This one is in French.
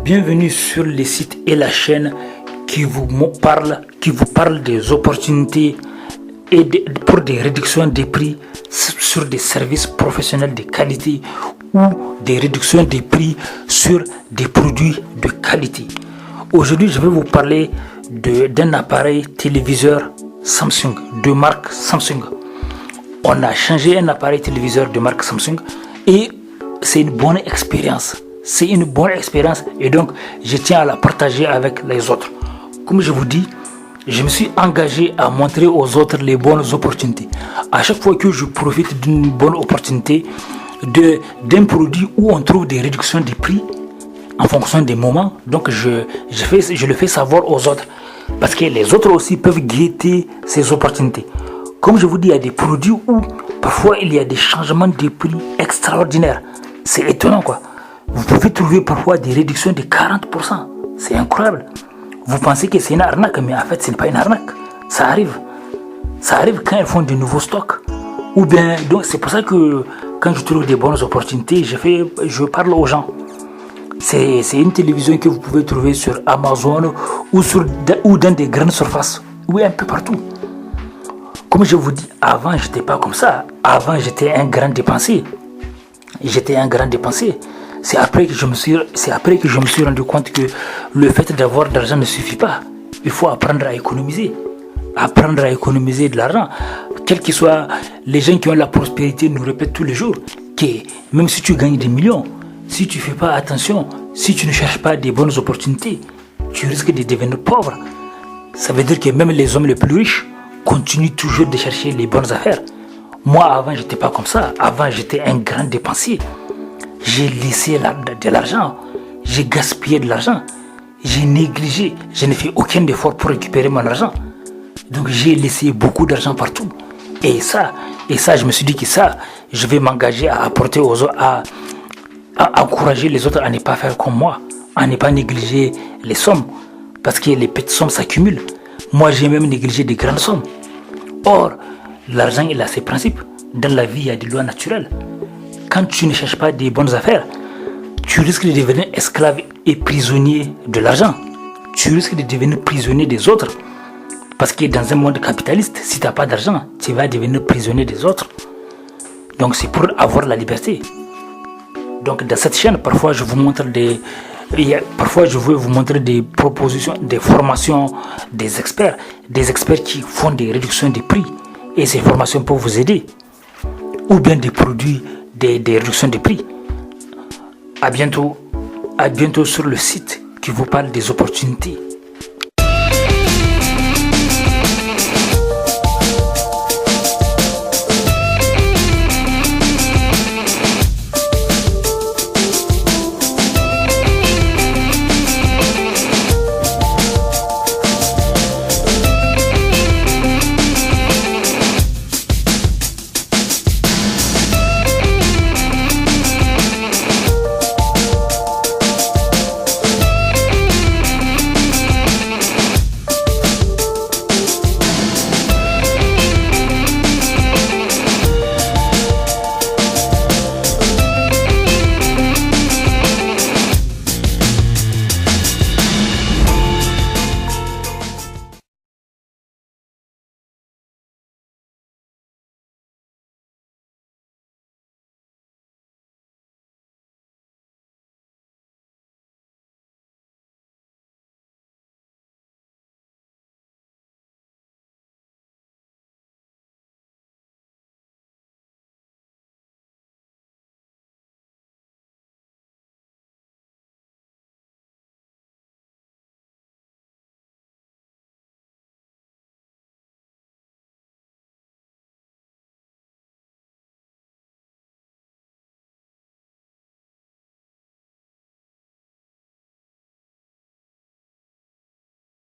Bienvenue sur le site et la chaîne qui vous parle des opportunités et pour des réductions des prix sur des services professionnels de qualité ou des réductions des prix sur des produits de qualité. Aujourd'hui, je vais vous parler d'un appareil téléviseur Samsung, de marque Samsung. On a changé un appareil téléviseur de marque Samsung et c'est une bonne expérience. C'est une bonne expérience et donc je tiens à la partager avec les autres. Comme je vous dis, je me suis engagé à montrer aux autres les bonnes opportunités. À chaque fois que je profite d'une bonne opportunité, d'un produit où on trouve des réductions de prix en fonction des moments, donc je le fais savoir aux autres. Parce que les autres aussi peuvent guetter ces opportunités. Comme je vous dis, il y a des produits où parfois il y a des changements de prix extraordinaires. C'est étonnant quoi. Vous pouvez trouver parfois des réductions de 40%. C'est incroyable. Vous pensez que c'est une arnaque, mais en fait, ce n'est pas une arnaque. Ça arrive. Ça arrive quand ils font de nouveaux stocks. Ou bien, donc c'est pour ça que quand je trouve des bonnes opportunités, je parle aux gens. C'est une télévision que vous pouvez trouver sur Amazon ou dans des grandes surfaces. Oui, un peu partout. Comme je vous dis, avant, je n'étais pas comme ça. Avant, j'étais un grand dépensier. C'est après que je me suis rendu compte que le fait d'avoir de l'argent ne suffit pas. Il faut apprendre à économiser. Apprendre à économiser de l'argent. Quels que soient les gens qui ont la prospérité nous répètent tous les jours que même si tu gagnes des millions, si tu ne fais pas attention, si tu ne cherches pas des bonnes opportunités, tu risques de devenir pauvre. Ça veut dire que même les hommes les plus riches continuent toujours de chercher les bonnes affaires. Moi, avant, je n'étais pas comme ça. Avant, j'étais un grand dépensier. J'ai laissé de l'argent. J'ai gaspillé de l'argent. J'ai négligé. Je n'ai fait aucun effort pour récupérer mon argent. Donc, j'ai laissé beaucoup d'argent partout. Et ça, je me suis dit que ça, je vais m'engager à apporter aux autres, à encourager les autres à ne pas faire comme moi, à ne pas négliger les sommes. Parce que les petites sommes s'accumulent. Moi, j'ai même négligé des grandes sommes. Or, l'argent, il a ses principes. Dans la vie, il y a des lois naturelles. Quand tu ne cherches pas des bonnes affaires, tu risques de devenir esclave et prisonnier de l'argent. Tu risques de devenir prisonnier des autres. Parce que dans un monde capitaliste, si tu n'as pas d'argent, tu vas devenir prisonnier des autres. Donc c'est pour avoir la liberté. Donc dans cette chaîne, parfois je vais vous montrer des propositions, des formations des experts qui font des réductions de prix. Et ces formations peuvent vous aider. Ou bien des produits, des réductions de prix. À bientôt sur le site qui vous parle des opportunités.